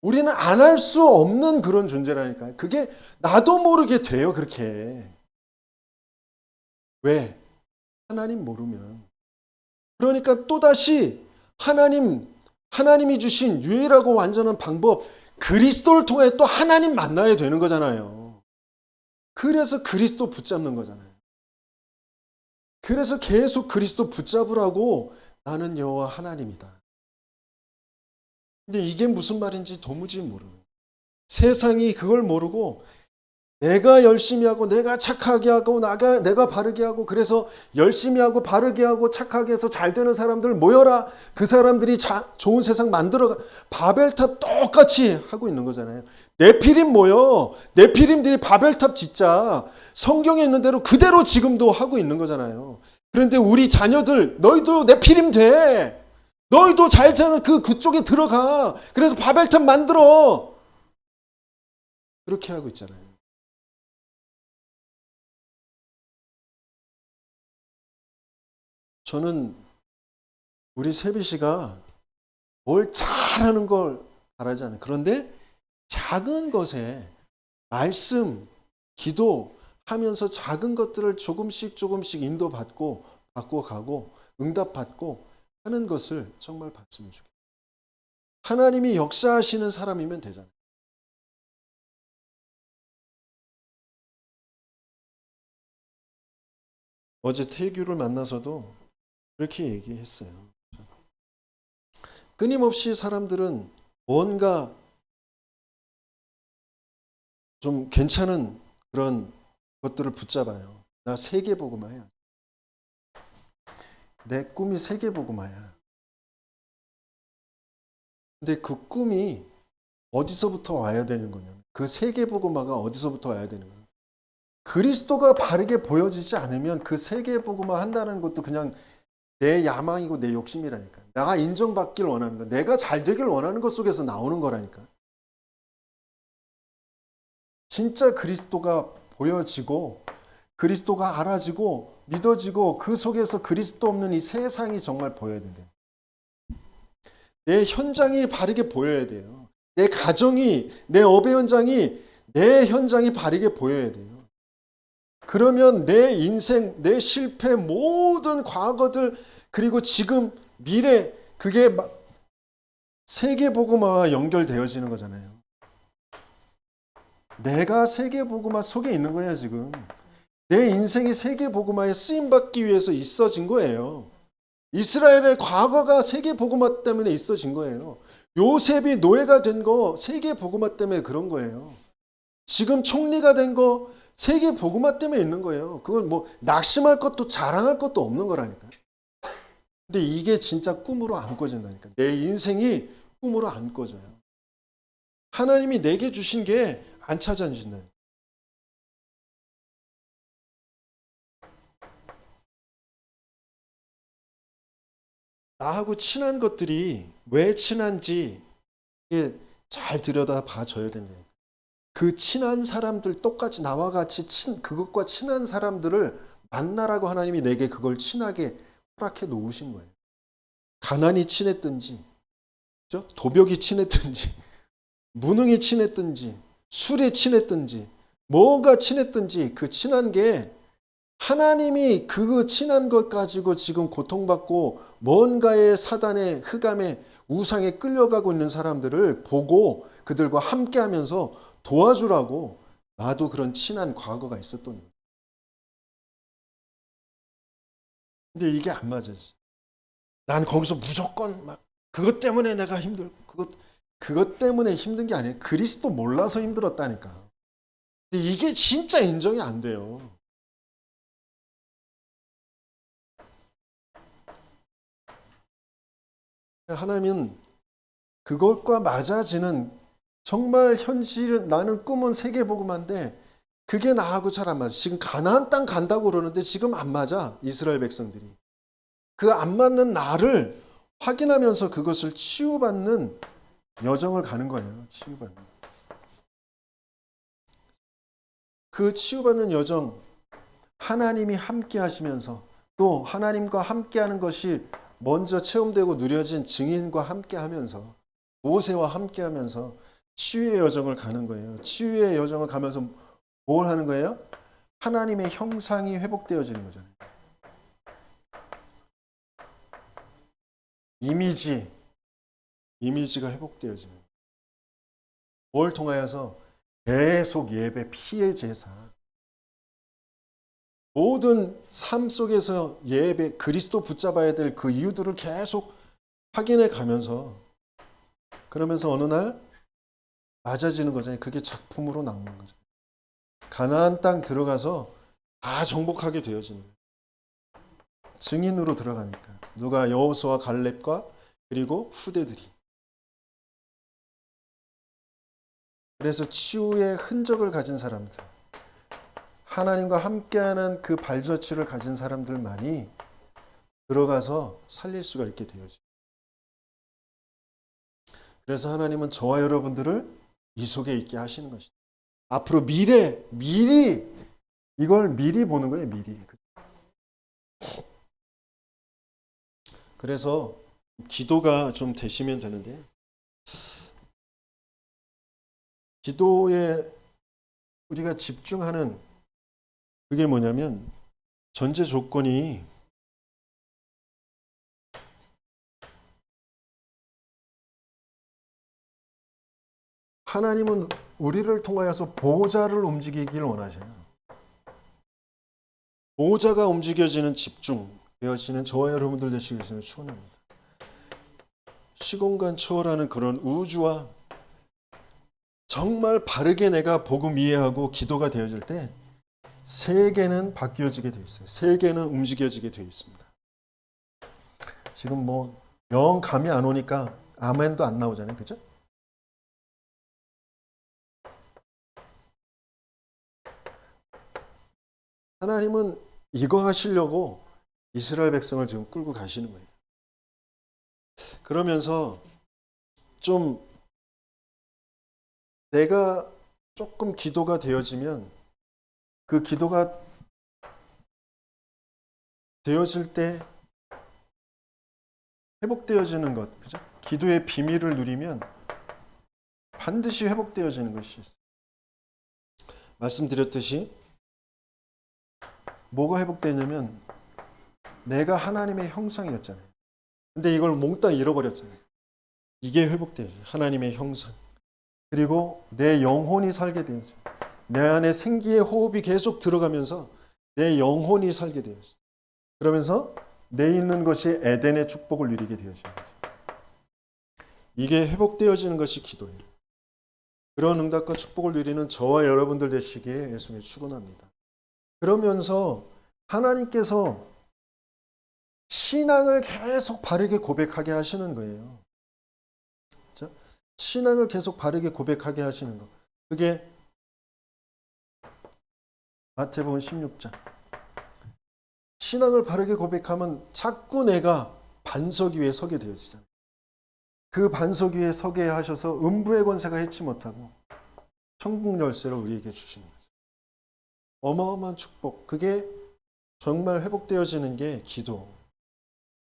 우리는 안 할 수 없는 그런 존재라니까요. 그게 나도 모르게 돼요, 그렇게. 왜? 하나님 모르면. 그러니까 또다시 하나님이 주신 유일하고 완전한 방법, 그리스도를 통해 또 하나님 만나야 되는 거잖아요. 그래서 그리스도 붙잡는 거잖아요. 그래서 계속 그리스도 붙잡으라고 나는 여호와 하나님이다. 근데 이게 무슨 말인지 도무지 모르는. 세상이 그걸 모르고 내가 열심히 하고 내가 착하게 하고 내가 바르게 하고 그래서 열심히 하고 바르게 하고 착하게 해서 잘 되는 사람들 모여라. 그 사람들이 좋은 세상 만들어가. 바벨탑 똑같이 하고 있는 거잖아요. 네피림 모여. 네피림들이 바벨탑 짓자. 성경에 있는 대로 그대로 지금도 하고 있는 거잖아요. 그런데 우리 자녀들 너희도 네피림 돼. 너희도 잘 사는 그쪽에 들어가. 그래서 바벨탑 만들어. 그렇게 하고 있잖아요. 저는 우리 세비 씨가 뭘 잘하는 걸 바라지 않아요. 그런데 작은 것에 말씀, 기도 하면서 작은 것들을 조금씩 인도받고 바꿔가고 응답받고 하는 것을 정말 봤으면 좋겠어요. 하나님이 역사하시는 사람이면 되잖아요. 어제 태규를 만나서도 그렇게 얘기했어요. 끊임없이 사람들은 뭔가 좀 괜찮은 그런 것들을 붙잡아요. 나 세계복음화야. 내 꿈이 세계복음화야. 근데 그 꿈이 어디서부터 와야 되는 거냐면 그 세계복음화가 어디서부터 와야 되는 거예요. 그리스도가 바르게 보여지지 않으면 그 세계복음화 한다는 것도 그냥 내 야망이고 내 욕심이라니까. 내가 인정받길 원하는 거, 내가 잘 되길 원하는 것 속에서 나오는 거라니까. 진짜 그리스도가 보여지고 그리스도가 알아지고 믿어지고 그 속에서 그리스도 없는 이 세상이 정말 보여야 된다. 내 현장이 바르게 보여야 돼요. 내 가정이, 내 업의 현장이, 내 현장이 바르게 보여야 돼요. 그러면 내 인생, 내 실패, 모든 과거들, 그리고 지금, 미래, 그게 세계복음화와 연결되어지는 거잖아요. 내가 세계복음화 속에 있는 거야, 지금. 내 인생이 세계복음화에 쓰임받기 위해서 있어진 거예요. 이스라엘의 과거가 세계복음화 때문에 있어진 거예요. 요셉이 노예가 된 거 세계복음화 때문에 그런 거예요. 지금 총리가 된 거 세계복음화 때문에 있는 거예요. 그건 뭐 낙심할 것도 자랑할 것도 없는 거라니까. 근데 이게 진짜 꿈으로 안 꿔진다니까. 내 인생이 꿈으로 안 꿔져요. 하나님이 내게 주신 게 안 찾아진다니까. 나하고 친한 것들이 왜 친한지 이게 잘 들여다 봐줘야 된다니까. 그 친한 사람들 똑같이 나와 같이 그것과 친한 사람들을 만나라고 하나님이 내게 그걸 친하게 허락해 놓으신 거예요. 가난이 친했든지 그죠? 도벽이 친했든지 무능이 친했든지 술이 친했든지 뭐가 친했든지 그 친한 게 하나님이 그 친한 것 가지고 지금 고통받고 뭔가의 사단의 흑암의 우상에 끌려가고 있는 사람들을 보고 그들과 함께하면서 도와주라고 나도 그런 친한 과거가 있었던 거예요. 근데 이게 안 맞아지. 난 거기서 무조건 막 그것 때문에 내가 힘들고 그것 때문에 힘든 게 아니에요. 그리스도 몰라서 힘들었다니까. 근데 이게 진짜 인정이 안 돼요. 하나님은 그것과 맞아지는 정말 현실은 나는 꿈은 세계복음화인데 그게 나하고 잘 안 맞아. 지금 가나안 땅 간다고 그러는데 지금 안 맞아. 이스라엘 백성들이. 그 안 맞는 나를 확인하면서 그것을 치유받는 여정을 가는 거예요. 치유받는. 그 치유받는 여정 하나님이 함께 하시면서 또 하나님과 함께 하는 것이 먼저 체험되고 누려진 증인과 함께 하면서 모세와 함께 하면서 치유의 여정을 가는 거예요. 치유의 여정을 가면서 뭘 하는 거예요? 하나님의 형상이 회복되어지는 거잖아요. 이미지가 회복되어지는 거예요. 뭘 통하여서? 계속 예배, 피의 제사. 모든 삶 속에서 예배, 그리스도 붙잡아야 될 그 이유들을 계속 확인해 가면서 그러면서 어느 날 맞아지는 거잖아요. 그게 작품으로 나오는 거죠. 가나안 땅 들어가서 다 정복하게 되어지는 거예요. 증인으로 들어가니까. 누가? 여호수아 갈렙과 그리고 후대들이. 그래서 치유의 흔적을 가진 사람들, 하나님과 함께하는 그 발자취를 가진 사람들만이 들어가서 살릴 수가 있게 되어져요. 그래서 하나님은 저와 여러분들을 이 속에 있게 하시는 것이죠. 앞으로 이걸 미리 보는 거예요. 미리. 그래서 기도가 좀 되시면 되는데, 기도에 우리가 집중하는 그게 뭐냐면 전제 조건이 하나님은 우리를 통하여서 보호자를 움직이기를 원하셔요. 보호자가 움직여지는 집중 되어지는 저와 여러분들 되시길 축원합니다. 시공간 초월하는 그런 우주와 정말 바르게 내가 복음 이해하고 기도가 되어질 때 세계는 바뀌어지게 되어 있어요. 세계는 움직여지게 되어 있습니다. 지금 뭐 영 감이 안 오니까 아멘도 안 나오잖아요. 그죠? 하나님은 이거 하시려고 이스라엘 백성을 지금 끌고 가시는 거예요. 그러면서 좀 내가 조금 기도가 되어지면 그 기도가 되어질 때 회복되어지는 것, 그죠? 기도의 비밀을 누리면 반드시 회복되어지는 것이 있어요. 말씀드렸듯이 뭐가 회복되냐면 내가 하나님의 형상이었잖아요. 근데 이걸 몽땅 잃어버렸잖아요. 이게 회복돼요. 하나님의 형상. 그리고 내 영혼이 살게 되죠. 내 안에 생기의 호흡이 계속 들어가면서 내 영혼이 살게 되어요. 그러면서 내 있는 것이 에덴의 축복을 누리게 되어지는 거죠. 이게 회복되어지는 것이 기도예요. 그런 응답과 축복을 누리는 저와 여러분들 되시기에 예수님을 축원합니다. 그러면서 하나님께서 신앙을 계속 바르게 고백하게 하시는 거예요. 그렇죠? 신앙을 계속 바르게 고백하게 하시는 거. 그게 마태복음 16장. 신앙을 바르게 고백하면 자꾸 내가 반석 위에 서게 되어지잖아요. 그 반석 위에 서게 하셔서 음부의 권세가 해치 못하고 천국 열쇠를 우리에게 주시는 거죠. 어마어마한 축복. 그게 정말 회복되어지는 게 기도.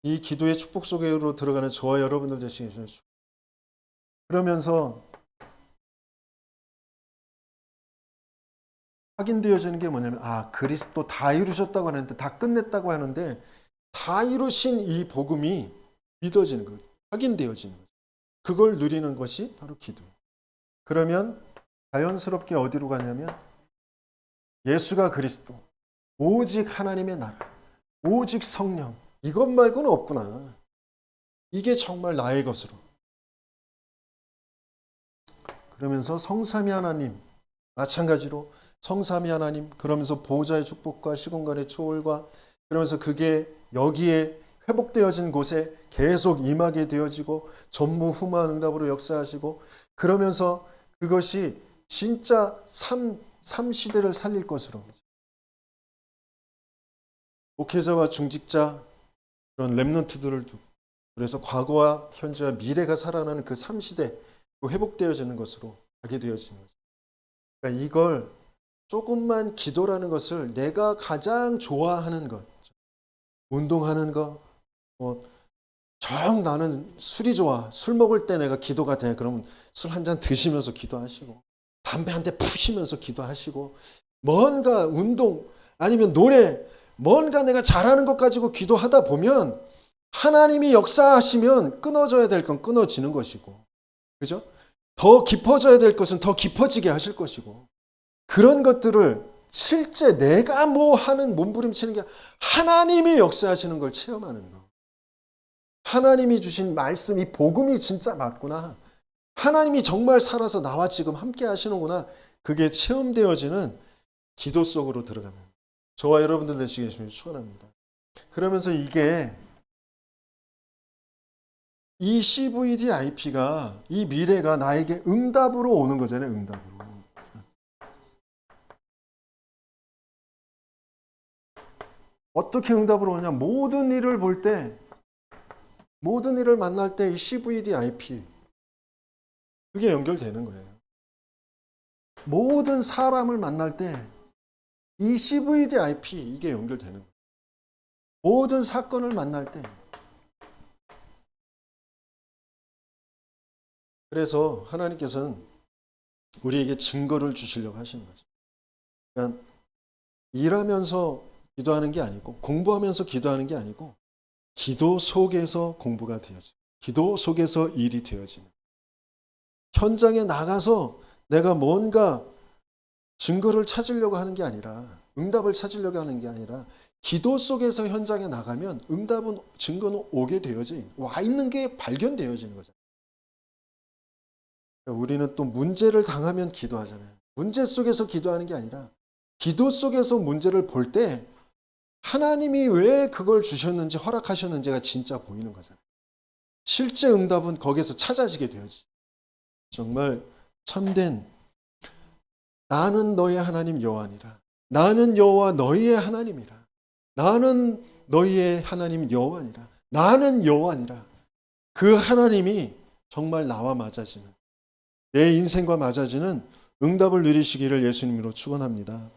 이 기도의 축복 속으로 들어가는 저와 여러분들 되시기 그러면서 확인되어지는 게 뭐냐면 그리스도 다 이루셨다고 하는데, 다 끝냈다고 하는데, 다 이루신 이 복음이 믿어지는 거예요. 확인되어지는 거예요. 그걸 누리는 것이 바로 기도. 그러면 자연스럽게 어디로 가냐면 예수가 그리스도, 오직 하나님의 나라, 오직 성령, 이것 말고는 없구나. 이게 정말 나의 것으로. 그러면서 성삼위 하나님, 마찬가지로 성삼위 하나님, 그러면서 보호자의 축복과 시공간의 초월과, 그러면서 그게 여기에 회복되어진 곳에 계속 임하게 되어지고 전무후무한 응답으로 역사하시고, 그러면서 그것이 진짜 삼시대를 살릴 것으로, 목회자와 중직자, 그런 렘넌트들을 두고, 그래서 과거와 현재와 미래가 살아나는 그 3시대 회복되어지는 것으로 가게 되어지는 거죠. 그러니까 이걸 조금만 기도라는 것을 내가 가장 좋아하는 것, 운동하는 거, 나는 술이 좋아. 술 먹을 때 내가 기도가 돼. 그러면 술 한 잔 드시면서 기도하시고, 담배 한 대 푸시면서 기도하시고, 뭔가 운동 아니면 노래, 뭔가 내가 잘하는 것 가지고 기도하다 보면 하나님이 역사하시면 끊어져야 될 건 끊어지는 것이고, 그죠? 더 깊어져야 될 것은 더 깊어지게 하실 것이고, 그런 것들을 실제 내가 뭐 하는 몸부림치는 게 하나님이 역사하시는 걸 체험하는 거. 하나님이 주신 말씀, 이 복음이 진짜 맞구나. 하나님이 정말 살아서 나와 지금 함께 하시는구나. 그게 체험되어지는 기도 속으로 들어가는, 저와 여러분들 되시길 축원합니다. 그러면서 이게 이 CVDIP가, 이 미래가 나에게 응답으로 오는 거잖아요. 응답으로. 어떻게 응답으로 오냐? 모든 일을 볼 때, 모든 일을 만날 때 이 CVDIP, 그게 연결되는 거예요. 모든 사람을 만날 때 이 CVDIP, 이게 연결되는 거예요. 모든 사건을 만날 때. 그래서 하나님께서는 우리에게 증거를 주시려고 하시는 거죠. 그러니까 일하면서 기도하는 게 아니고, 공부하면서 기도하는 게 아니고, 기도 속에서 공부가 되어지고, 기도 속에서 일이 되어지는, 현장에 나가서 내가 뭔가 증거를 찾으려고 하는 게 아니라, 응답을 찾으려고 하는 게 아니라, 기도 속에서 현장에 나가면 응답은, 증거는 오게 되어지, 와 있는 게 발견되어지는 거잖아요. 우리는 또 문제를 당하면 기도하잖아요. 문제 속에서 기도하는 게 아니라 기도 속에서 문제를 볼 때 하나님이 왜 그걸 주셨는지, 허락하셨는지가 진짜 보이는 거잖아요. 실제 응답은 거기에서 찾아지게 되어지. 정말 참된, 나는 너의 하나님 여호와니라. 나는 여호와 너희의 하나님이라. 나는 너희의 하나님 여호와니라. 나는 여호와니라. 그 하나님이 정말 나와 맞아지는, 내 인생과 맞아지는 응답을 누리시기를 예수님으로 축원합니다.